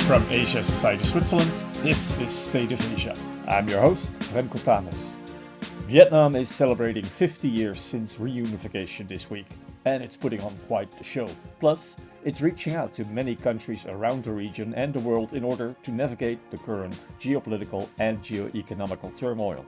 From Asia Society Switzerland, this is State of Asia. I'm your host, Remco Tames. Vietnam is celebrating 50 years since reunification this week, and it's putting on quite the show. Plus, it's reaching out to many countries around the region and the world in order to navigate the current geopolitical and geo-economical turmoil.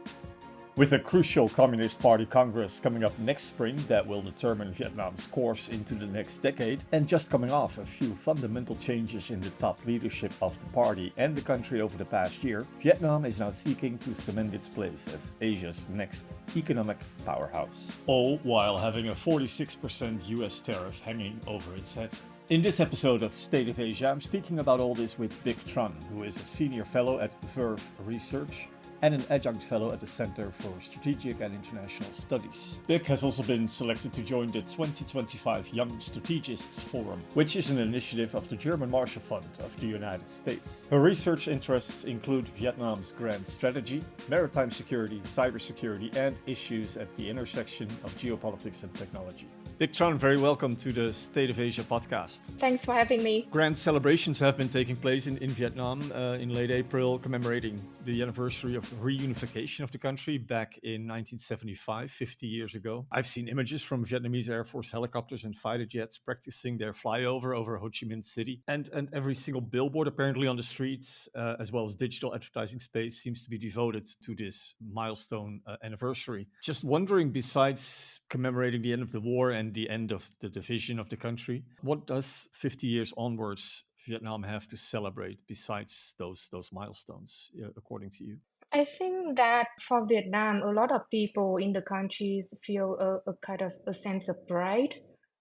With a crucial Communist Party Congress coming up next spring that will determine Vietnam's course into the next decade, and just coming off a few fundamental changes in the top leadership of the party and the country over the past year, Vietnam is now seeking to cement its place as Asia's next economic powerhouse. All while having a 46% US tariff hanging over its head. In this episode of State of Asia, I'm speaking about all this with Bich Tran, who is a senior fellow at Verve Research and an adjunct fellow at the Center for Strategic and International Studies. Bich has also been selected to join the 2025 Young Strategists Forum, which is an initiative of the German Marshall Fund of the United States. Her research interests include Vietnam's grand strategy, maritime security, cybersecurity, and issues at the intersection of geopolitics and technology. Bich Tran, very welcome to the State of Asia podcast. Thanks for having me. Grand celebrations have been taking place in Vietnam in late April, commemorating the anniversary of reunification of the country back in 1975, 50 years ago. I've seen images from Vietnamese Air Force helicopters and fighter jets practicing their flyover over Ho Chi Minh City. And every single billboard apparently on the streets, as well as digital advertising space, seems to be devoted to this milestone anniversary. Just wondering, besides commemorating the end of the war and the end of the division of the country, what does 50 years onwards Vietnam have to celebrate besides those milestones, according to you? I think that for Vietnam, a lot of people in the countries feel a kind of a sense of pride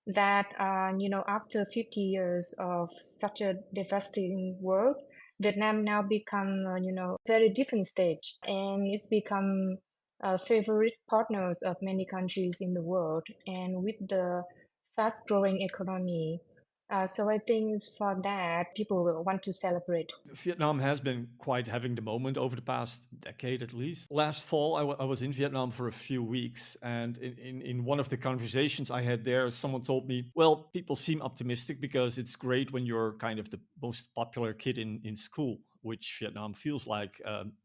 that, after 50 years of such a devastating war, Vietnam now become, very different stage, and it's become favorite partners of many countries in the world. And with the fast-growing economy, so I think for that, people will want to celebrate. Vietnam has been quite having the moment over the past decade at least. Last fall, I was in Vietnam for a few weeks, and in one of the conversations I had there, someone told me, well, people seem optimistic because it's great when you're kind of the most popular kid in school, which Vietnam feels like.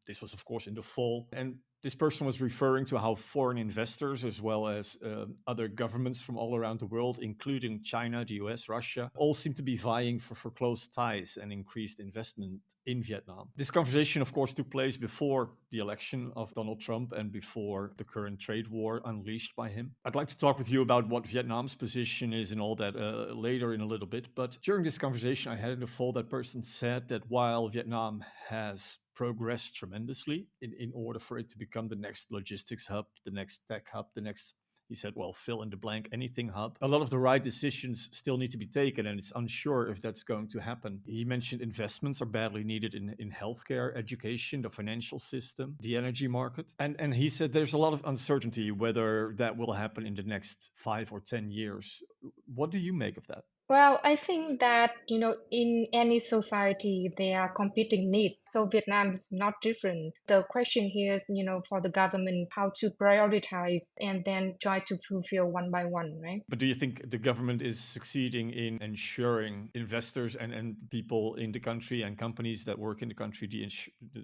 This was, of course, in the fall. And this person was referring to how foreign investors, as well as other governments from all around the world, including China, the US, Russia, all seem to be vying for close ties and increased investment in Vietnam. This conversation, of course, took place before the election of Donald Trump and before the current trade war unleashed by him. I'd like to talk with you about what Vietnam's position is and all that later in a little bit. But during this conversation I had in the fall, that person said that while Vietnam has progressed tremendously in order for it to become the next logistics hub, the next tech hub, the next, he said, well, fill in the blank, anything hub. A lot of the right decisions still need to be taken, and it's unsure if that's going to happen. He mentioned investments are badly needed in healthcare, education, the financial system, the energy market. And he said there's a lot of uncertainty whether that will happen in the next 5 or 10 years. What do you make of that? Well, I think that, in any society, there are competing needs. So Vietnam is not different. The question here is, for the government, how to prioritize and then try to fulfill one by one, right? But do you think the government is succeeding in ensuring investors and people in the country and companies that work in the country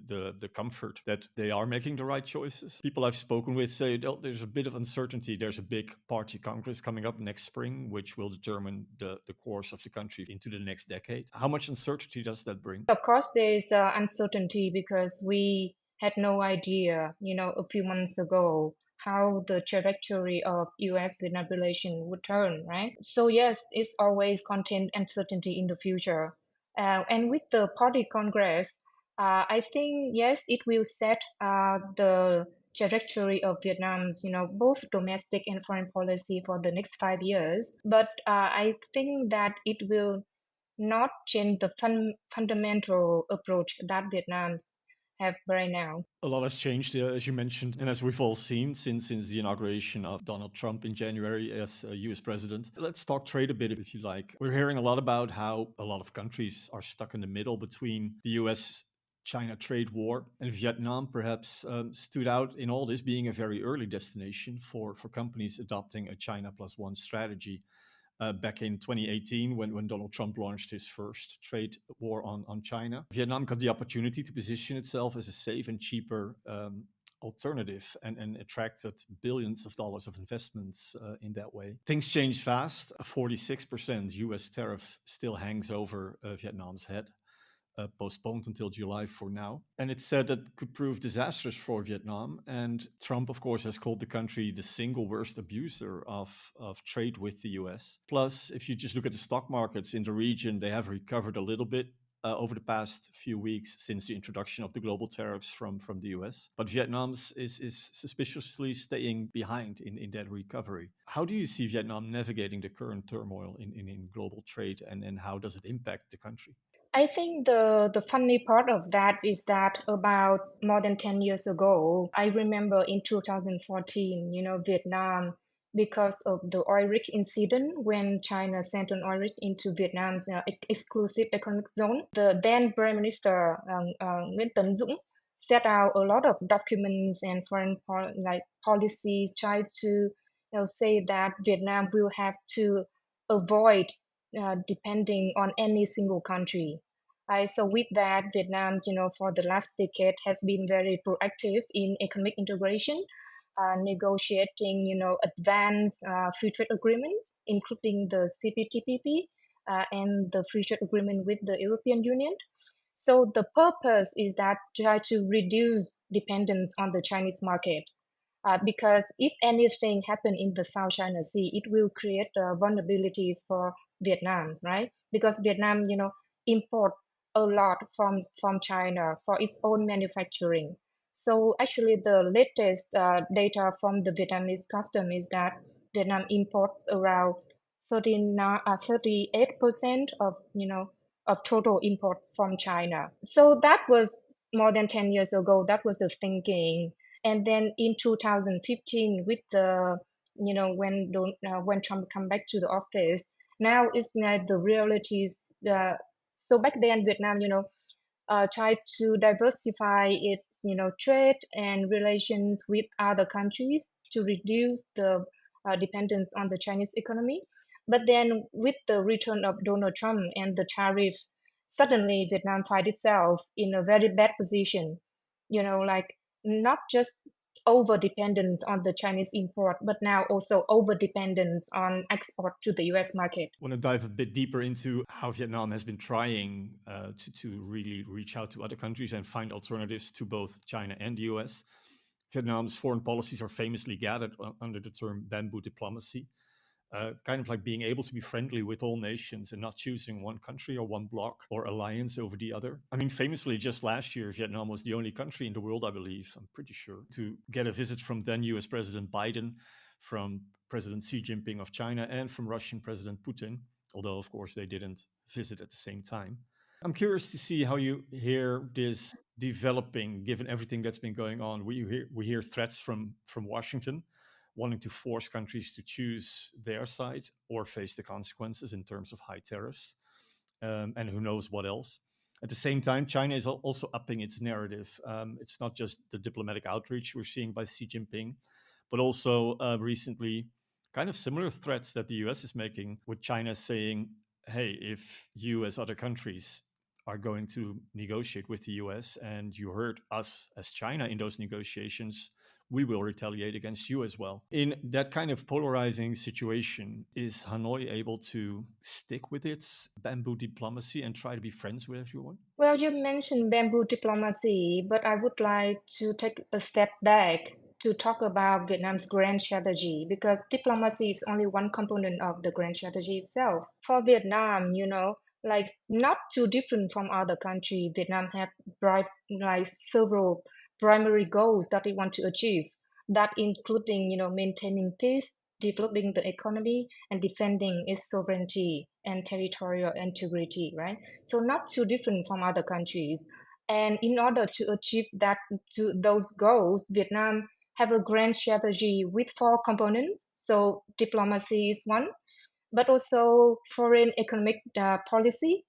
the comfort that they are making the right choices? People I've spoken with say, oh, there's a bit of uncertainty. There's a big party congress coming up next spring, which will determine the course of the country into the next decade. How much uncertainty does that bring? Of course, there is uncertainty because we had no idea, a few months ago how the trajectory of US-Vietnam relation would turn, right? So yes, it's always contain uncertainty in the future. And with the party congress, I think, yes, it will set the trajectory of Vietnam's, both domestic and foreign policy for the next 5 years. But I think that it will not change the fundamental approach that Vietnam's have right now. A lot has changed, as you mentioned, and as we've all seen since the inauguration of Donald Trump in January as US president. Let's talk trade a bit, if you like. We're hearing a lot about how a lot of countries are stuck in the middle between the US China trade war, and Vietnam perhaps stood out in all this, being a very early destination for companies adopting a China plus one strategy. back in 2018 when Donald Trump launched his first trade war on China. Vietnam got the opportunity to position itself as a safe and cheaper alternative and attracted billions of dollars of investments in that way. Things changed fast. A 46% US tariff still hangs over Vietnam's head. Postponed until July for now. And it's said that could prove disastrous for Vietnam. And Trump, of course, has called the country the single worst abuser of trade with the US. Plus, if you just look at the stock markets in the region, they have recovered a little bit over the past few weeks since the introduction of the global tariffs from the US. But Vietnam's is suspiciously staying behind in that recovery. How do you see Vietnam navigating the current turmoil in global trade, and how does it impact the country? I think the funny part of that is that about more than 10 years ago, I remember in 2014, Vietnam, because of the oil rig incident when China sent an oil rig into Vietnam's exclusive economic zone, the then Prime Minister Nguyễn Tấn Dũng set out a lot of documents and policies, tried to say that Vietnam will have to avoid depending on any single country. So with that, Vietnam, for the last decade has been very proactive in economic integration, negotiating, advanced free trade agreements, including the CPTPP and the free trade agreement with the European Union. So the purpose is that try to reduce dependence on the Chinese market. Because if anything happen in the South China Sea, it will create vulnerabilities for Vietnam, right? Because Vietnam, import a lot from China for its own manufacturing. So actually, the latest data from the Vietnamese custom is that Vietnam imports around 38% of of total imports from China. So that was more than 10 years ago. That was the thinking. And then in 2015, with the when Trump come back to the office, now it's like the realities. So back then, Vietnam, tried to diversify its trade and relations with other countries to reduce the dependence on the Chinese economy. But then, with the return of Donald Trump and the tariff, suddenly Vietnam find itself in a very bad position. Like not just over dependence on the Chinese import, but now also over dependence on export to the US market. I want to dive a bit deeper into how Vietnam has been trying to really reach out to other countries and find alternatives to both China and the US. Vietnam's foreign policies are famously gathered under the term bamboo diplomacy, kind of like being able to be friendly with all nations and not choosing one country or one bloc or alliance over the other. I mean, famously, just last year, Vietnam was the only country in the world, I believe, I'm pretty sure, to get a visit from then US President Biden, from President Xi Jinping of China, and from Russian President Putin, although, of course, they didn't visit at the same time. I'm curious to see how you hear this developing, given everything that's been going on. We hear threats from Washington, wanting to force countries to choose their side or face the consequences in terms of high tariffs, and who knows what else. At the same time, China is also upping its narrative. It's not just the diplomatic outreach we're seeing by Xi Jinping, but also recently kind of similar threats that the US is making, with China saying, hey, if you as other countries are going to negotiate with the US and you hurt us as China in those negotiations, we will retaliate against you as well. In that kind of polarizing situation, is Hanoi able to stick with its bamboo diplomacy and try to be friends with everyone? Well, you mentioned bamboo diplomacy, but I would like to take a step back to talk about Vietnam's grand strategy, because diplomacy is only one component of the grand strategy itself. For Vietnam, like not too different from other countries, Vietnam have like several primary goals that they want to achieve. That including, maintaining peace, developing the economy, and defending its sovereignty and territorial integrity, right? So not too different from other countries. And in order to achieve those goals, Vietnam have a grand strategy with four components. So diplomacy is one, but also foreign economic policy,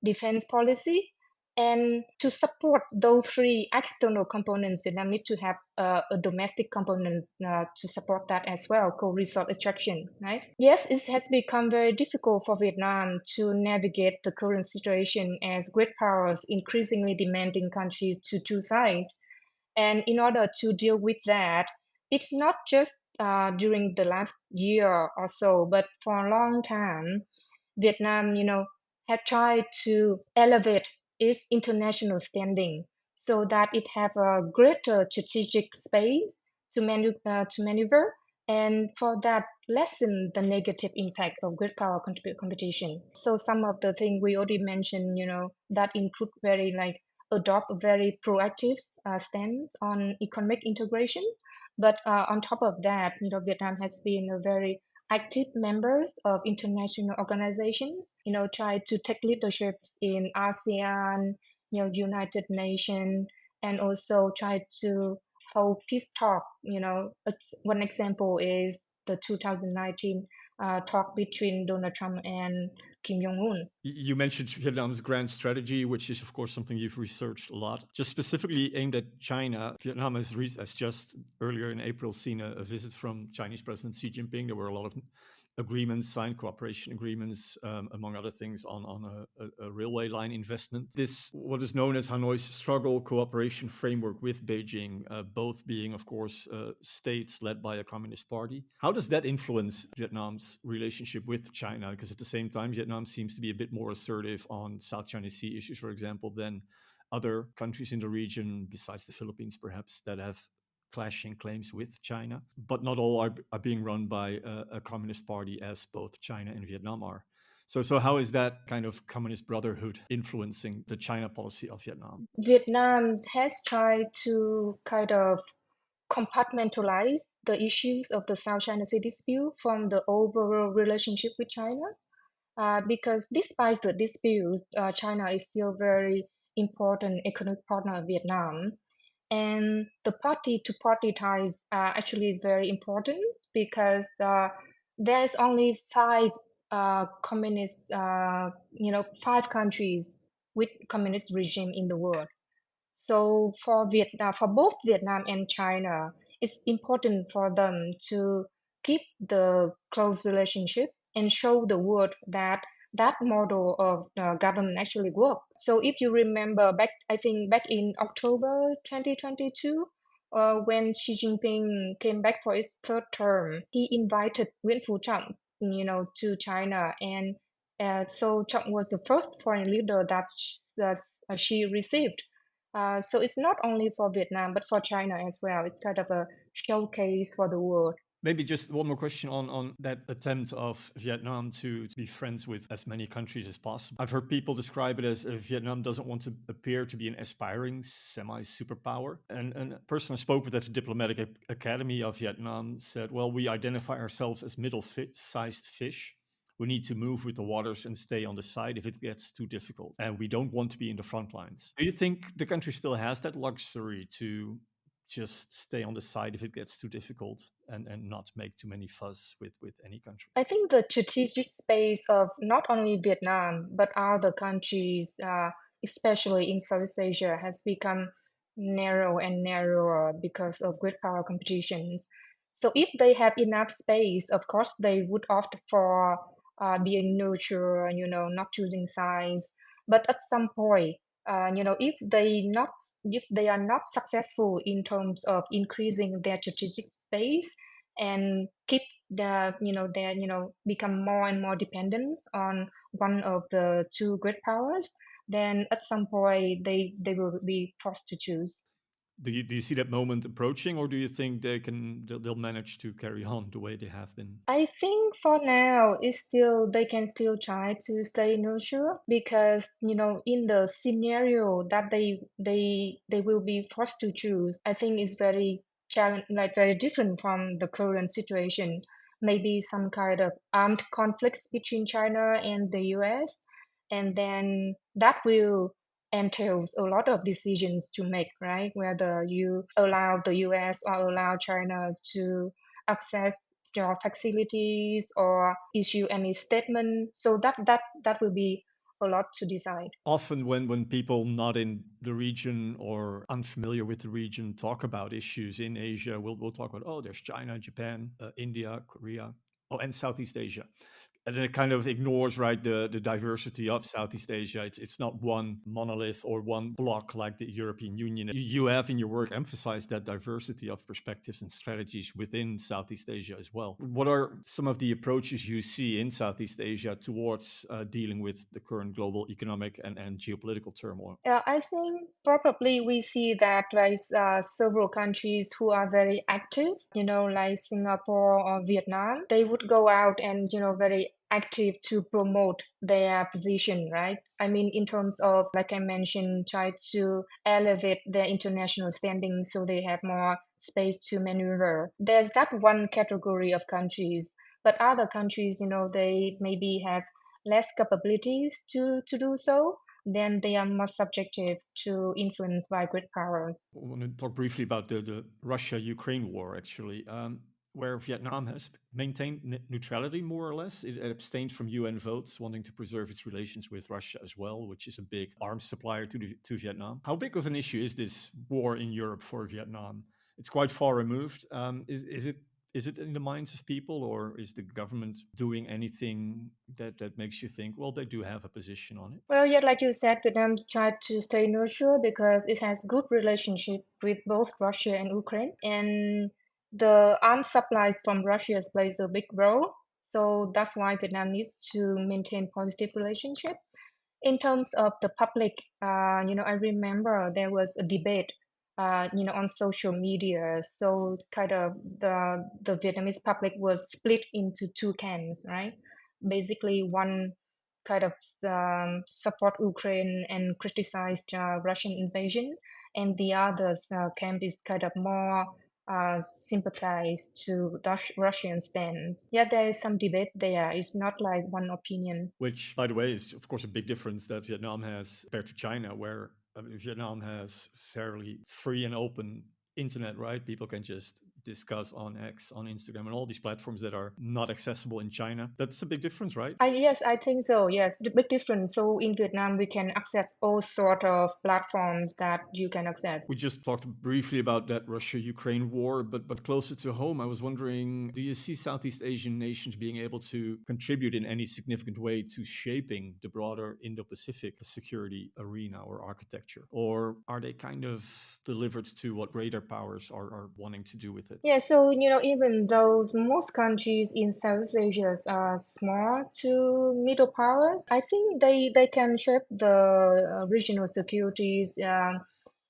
defense policy, And to support those three external components, Vietnam need to have a domestic component to support that as well, co-resource attraction, right? Yes, it has become very difficult for Vietnam to navigate the current situation as great powers increasingly demanding countries to choose sides. And in order to deal with that, it's not just during the last year or so, but for a long time, Vietnam, had tried to elevate its international standing so that it have a greater strategic space to maneuver, and for that lessen the negative impact of great power competition. So some of the things we already mentioned, that include very like adopt a very proactive stance on economic integration. But on top of that, Vietnam has been a very active members of international organizations, try to take leadership in ASEAN, United Nations, and also try to hold peace talk. One example is the 2019 talk between Donald Trump and Kim Jong-un. You mentioned Vietnam's grand strategy, which is, of course, something you've researched a lot. Just specifically aimed at China, Vietnam has just earlier in April seen a visit from Chinese President Xi Jinping. There were a lot of agreements signed, cooperation agreements, among other things, on a railway line investment. This, what is known as Hanoi's struggle cooperation framework with Beijing, both being, of course, states led by a communist party. How does that influence Vietnam's relationship with China? Because at the same time, Vietnam seems to be a bit more assertive on South China Sea issues, for example, than other countries in the region, besides the Philippines, perhaps, that have clashing claims with China. But not all are being run by a communist party, as both China and Vietnam are. So how is that kind of communist brotherhood influencing the China policy of Vietnam? Vietnam has tried to kind of compartmentalize the issues of the South China Sea dispute from the overall relationship with China. Because despite the disputes, China is still very important economic partner of Vietnam. And the party-to-party ties actually is very important because there's only five countries with communist regime in the world. So for Vietnam, for both Vietnam and China, it's important for them to keep the close relationship and show the world that that model of government actually works. So if you remember back, I think back in October 2022, when Xi Jinping came back for his third term, he invited Nguyễn Phú Trọng, to China, and so Trọng was the first foreign leader that she received. So it's not only for Vietnam, but for China as well. It's kind of a showcase for the world. Maybe just one more question on that attempt of Vietnam to be friends with as many countries as possible. I've heard people describe it as Vietnam doesn't want to appear to be an aspiring semi-superpower. And a person I spoke with at the Diplomatic Academy of Vietnam said, well, we identify ourselves as middle-sized fish. We need to move with the waters and stay on the side if it gets too difficult. And we don't want to be in the front lines. Do you think the country still has that luxury to just stay on the side if it gets too difficult and not make too many fuss with any country? I think the strategic space of not only Vietnam, but other countries, especially in Southeast Asia, has become narrow and narrower because of great power competitions. So if they have enough space, of course, they would opt for being neutral, not choosing sides. But at some point, if they are not successful in terms of increasing their strategic space and keep become more and more dependent on one of the two great powers, then at some point they will be forced to choose. Do you see that moment approaching, or do you think they'll manage to carry on the way they have been? I think for now it's still they can still try to stay neutral because in the scenario that they will be forced to choose, I think it's very challenge like very different from the current situation. Maybe some kind of armed conflicts between China and the US, and then that will entails a lot of decisions to make, right? Whether you allow the US or allow China to access your facilities or issue any statement. So that will be a lot to decide. Often when people not in the region or unfamiliar with the region talk about issues in Asia, we'll talk about, oh, there's China, Japan, India, Korea, oh, and Southeast Asia. And it kind of ignores, right, the diversity of Southeast Asia. It's not one monolith or one block like the European Union. You have in your work emphasized that diversity of perspectives and strategies within Southeast Asia as well. What are some of the approaches you see in Southeast Asia towards dealing with the current global economic and geopolitical turmoil? I think probably we see that like several countries who are very active, like Singapore or Vietnam, they would go out and, very active to promote their position, right? I mean, in terms of, like I mentioned, try to elevate their international standing so they have more space to maneuver. There's that one category of countries, but other countries, they maybe have less capabilities to do so, then they are more subjective to influence by great powers. I want to talk briefly about the Russia-Ukraine war, actually, where Vietnam has maintained neutrality more or less. It abstained from UN votes, wanting to preserve its relations with Russia as well, which is a big arms supplier to Vietnam. How big of an issue is this war in Europe for Vietnam? It's quite far removed. Is it in the minds of people, or is the government doing anything that makes you think, well, they do have a position on it? Well, yeah, like you said, Vietnam tried to stay neutral because it has good relationship with both Russia and Ukraine, and the arms supplies from Russia plays a big role. So that's why Vietnam needs to maintain positive relationship. In terms of the public, I remember there was a debate, on social media. So kind of the Vietnamese public was split into two camps, right? Basically, one kind of support Ukraine and criticized Russian invasion, and the others camp is kind of more sympathize to Russian stance. Yeah, there is some debate there. It's not like one opinion. Which, by the way, is of course a big difference that Vietnam has compared to China, where I mean, Vietnam has fairly free and open internet, right? People can just discuss on X, on Instagram, and all these platforms that are not accessible in China. That's a big difference, right? Yes, I think so. Yes, the big difference. So in Vietnam, we can access all sort of platforms that you can access. We just talked briefly about that Russia-Ukraine war, but closer to home, I was wondering, do you see Southeast Asian nations being able to contribute in any significant way to shaping the broader Indo-Pacific security arena or architecture? Or are they kind of delivered to what greater powers are wanting to do with it? Yeah, so even though most countries in South Asia are small to middle powers, I think they can shape the regional securities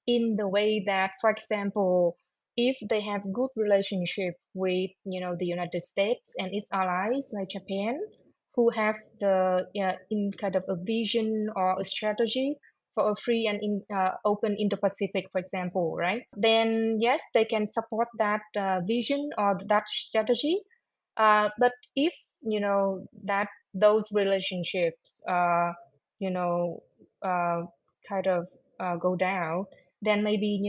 in the way that, for example, if they have good relationship with the United States and its allies like Japan, who have the in kind of a vision or a strategy for a free and open Indo-Pacific, for example, right? Then yes, they can support that vision or that strategy. But if that those relationships, you know, uh, kind of go down, then maybe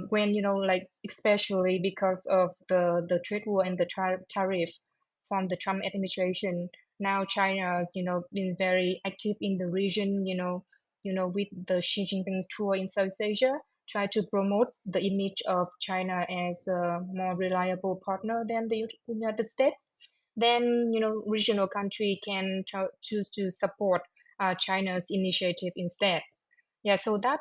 when like especially because of the trade war and the tariff from the Trump administration, now China's been very active in the region, with the Xi Jinping's tour in South Asia, try to promote the image of China as a more reliable partner than the United States. Then regional country can choose to support China's initiative instead. Yeah, so that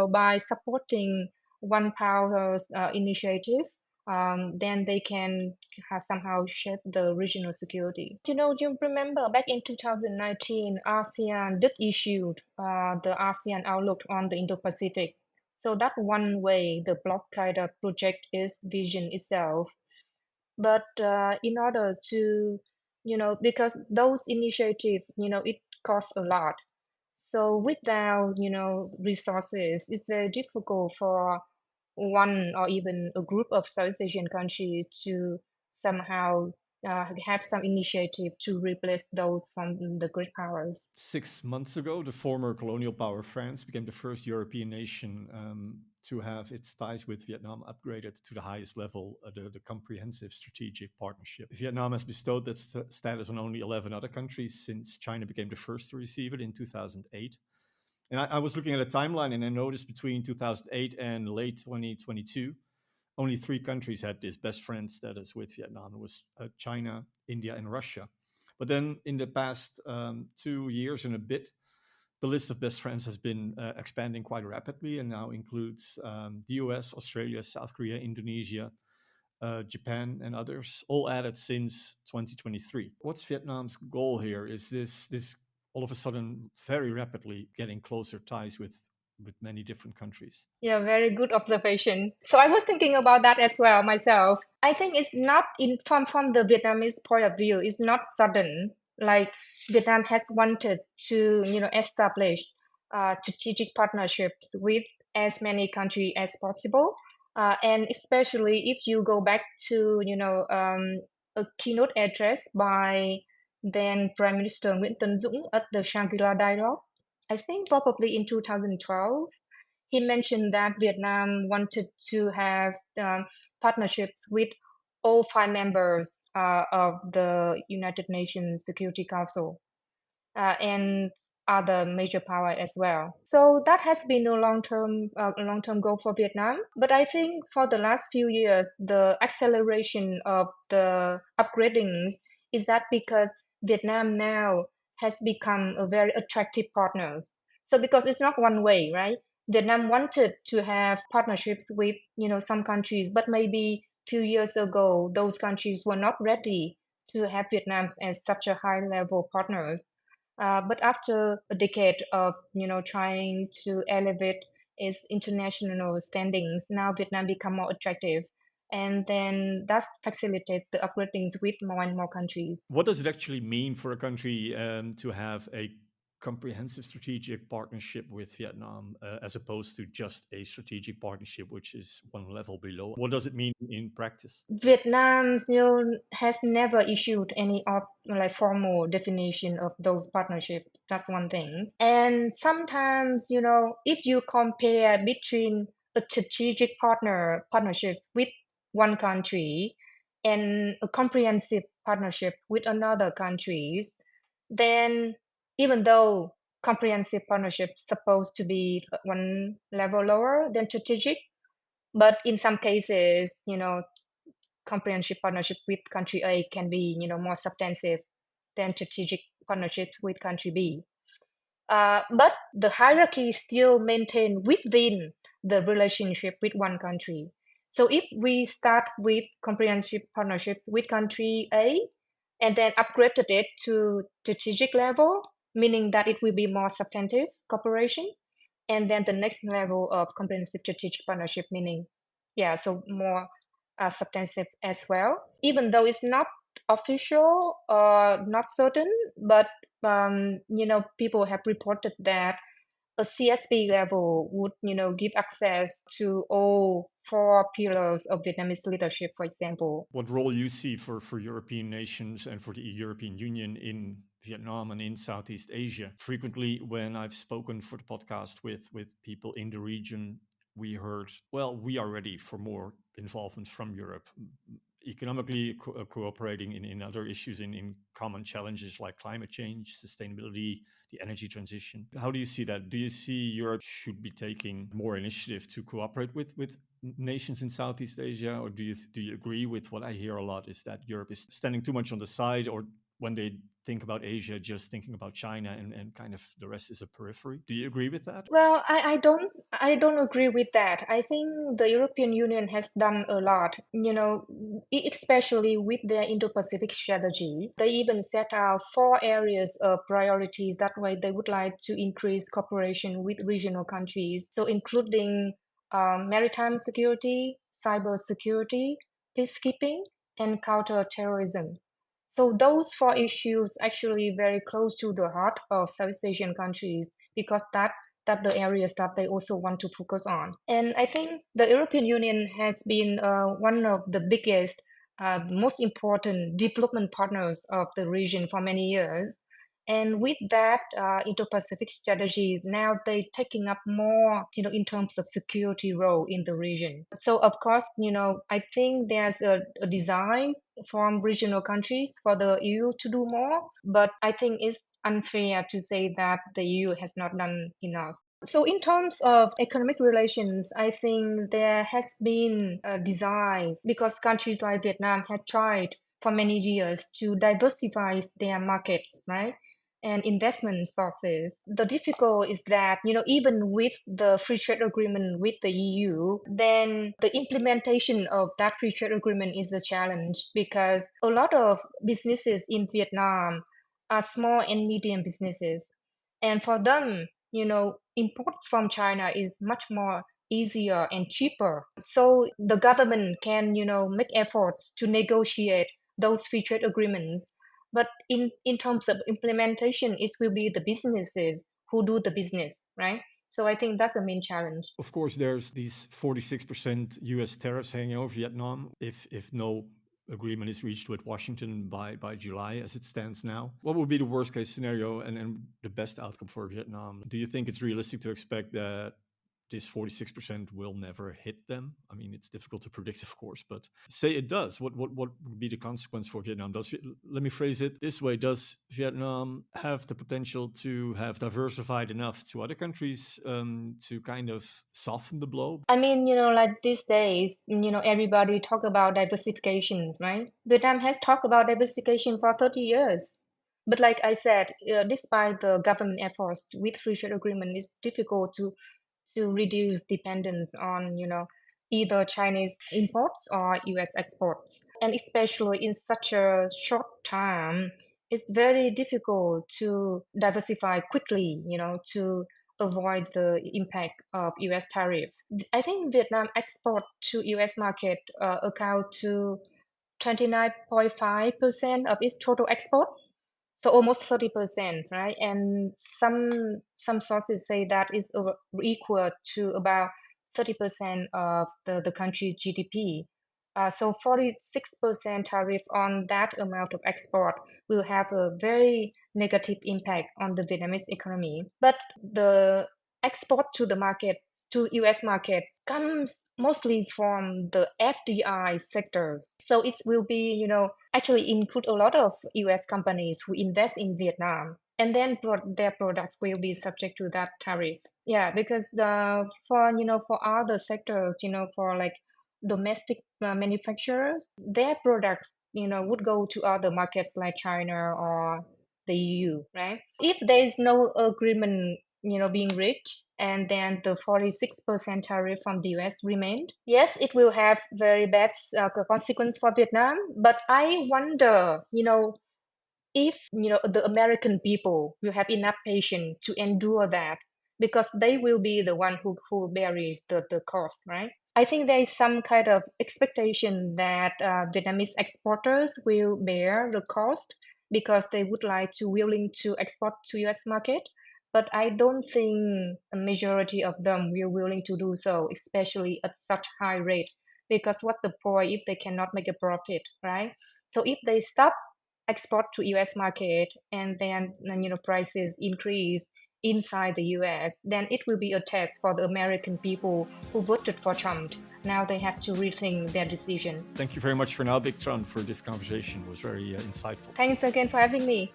by supporting one power's initiative, then they can somehow shape the regional security. You remember back in 2019, ASEAN did issue the ASEAN Outlook on the Indo-Pacific. So that one way the bloc kind of project its vision itself. But in order to, because those initiatives, it costs a lot. So without, resources, it's very difficult for one or even a group of South Asian countries to somehow have some initiative to replace those from the great powers. 6 months ago, the former colonial power France became the first European nation to have its ties with Vietnam upgraded to the highest level, the Comprehensive Strategic Partnership. Vietnam has bestowed that status on only 11 other countries since China became the first to receive it in 2008. And I was looking at a timeline and I noticed between 2008 and late 2022, only 3 countries had this best friend status with Vietnam. It was China, India, and Russia. But then in the past 2 years and a bit, the list of best friends has been expanding quite rapidly and now includes the US, Australia, South Korea, Indonesia, Japan, and others, all added since 2023. What's Vietnam's goal here? Is this all of a sudden very rapidly getting closer ties with many different countries? Yeah, very good observation. So I was thinking about that as well myself. I think it's not in from the Vietnamese point of view, it's not sudden. Like Vietnam has wanted to, establish strategic partnerships with as many countries as possible. And especially if you go back to, a keynote address by then Prime Minister Nguyễn Tấn Dũng at the Shangri-La Dialogue, I think probably in 2012. He mentioned that Vietnam wanted to have partnerships with all 5 members of the United Nations Security Council and other major power as well. So that has been a long-term goal for Vietnam. But I think for the last few years, the acceleration of the upgradings is that because Vietnam now has become a very attractive partner. So because it's not one way, right? Vietnam wanted to have partnerships with, some countries, but maybe few years ago, those countries were not ready to have Vietnam as such a high level partners. But after a decade of trying to elevate its international standings, now Vietnam become more attractive, and then that facilitates the upgradings with more and more countries. What does it actually mean for a country to have a comprehensive strategic partnership with Vietnam as opposed to just a strategic partnership, which is one level below? What does it mean in practice? Vietnam, has never issued any of like formal definition of those partnerships. That's one thing. And sometimes, if you compare between a strategic partnerships with one country and a comprehensive partnership with another countries, then even though comprehensive partnership supposed to be one level lower than strategic, but in some cases, comprehensive partnership with country A can be, more substantive than strategic partnerships with country B. But the hierarchy is still maintained within the relationship with one country. So if we start with comprehensive partnerships with country A and then upgraded it to strategic level, meaning that it will be more substantive cooperation, and then the next level of comprehensive strategic partnership, meaning, yeah, so more substantive as well, even though it's not official or not certain, but people have reported that a CSP level would, give access to all 4 pillars of Vietnamese leadership, for example. What role you see for European nations and for the European Union in Vietnam and in Southeast Asia? Frequently, when I've spoken for the podcast with people in the region, we heard, well, we are ready for more involvement from Europe, economically cooperating in other issues, in common challenges like climate change, sustainability, the energy transition. How do you see that? Do you see Europe should be taking more initiative to cooperate with nations in Southeast Asia, or do you agree with what I hear a lot is that Europe is standing too much on the side, or when they think about Asia, just thinking about China and kind of the rest is a periphery? Do you agree with that? Well, I don't agree with that. I think the European Union has done a lot, especially with their Indo-Pacific strategy. They even set out 4 areas of priorities. That way, they would like to increase cooperation with regional countries. So, including maritime security, cyber security, peacekeeping, and counter-terrorism. So those 4 issues actually very close to the heart of Southeast Asian countries because that the areas that they also want to focus on. And I think the European Union has been one of the biggest the most important development partners of the region for many years. And with that Indo-Pacific strategy, now they taking up more, in terms of security role in the region. So of course, I think there's a design from regional countries for the EU to do more, but I think it's unfair to say that the EU has not done enough. So in terms of economic relations, I think there has been a design because countries like Vietnam had tried for many years to diversify their markets, right? And investment sources. The difficult is that, even with the free trade agreement with the EU, then the implementation of that free trade agreement is a challenge because a lot of businesses in Vietnam are small and medium businesses. And for them, imports from China is much more easier and cheaper. So the government can, make efforts to negotiate those free trade agreements. But in terms of implementation, it will be the businesses who do the business, right? So I think that's the main challenge. Of course, there's these 46% US tariffs hanging over Vietnam if no agreement is reached with Washington by July as it stands now. What would be the worst case scenario and the best outcome for Vietnam? Do you think it's realistic to expect that this 46% will never hit them? I mean, it's difficult to predict, of course, but say it does. What would be the consequence for Vietnam? Let me phrase it this way. Does Vietnam have the potential to have diversified enough to other countries to kind of soften the blow? I mean, like these days, everybody talk about diversifications, right? Vietnam has talked about diversification for 30 years. But like I said, despite the government efforts with free trade agreement, it's difficult to reduce dependence on, either Chinese imports or US exports. And especially in such a short time, it's very difficult to diversify quickly, to avoid the impact of US tariff. I think Vietnam export to US market account to 29.5% of its total export, so almost 30%, right? And some sources say that is equal to about 30% of the country's GDP. So 46% tariff on that amount of export will have a very negative impact on the Vietnamese economy. But the export to the market, to US markets, comes mostly from the FDI sectors. So it will be, actually include a lot of US companies who invest in Vietnam. And then their products will be subject to that tariff. Yeah, because for other sectors, for like domestic manufacturers, their products, would go to other markets like China or the EU, right? If there is no agreement, being reached, and then the 46% tariff from the US remained, yes, it will have very bad consequence for Vietnam. But I wonder, if the American people will have enough patience to endure that, because they will be the one who bears the cost, right? I think there is some kind of expectation that Vietnamese exporters will bear the cost because they would like to willing to export to US market. But I don't think a majority of them will willing to do so, especially at such high rate. Because what's the point if they cannot make a profit, right? So if they stop export to US market and then prices increase inside the US, then it will be a test for the American people who voted for Trump. Now they have to rethink their decision. Thank you very much for now, Bich Tran, for this conversation. It was very insightful. Thanks again for having me.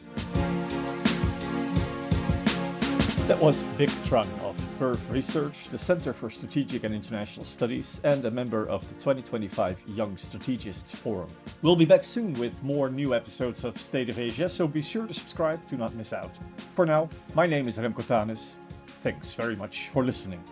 That was Bich Tran of Verve Research, the Center for Strategic and International Studies, and a member of the 2025 Young Strategists Forum. We'll be back soon with more new episodes of State of Asia, so be sure to subscribe to not miss out. For now, my name is Remco Tanis. Thanks very much for listening.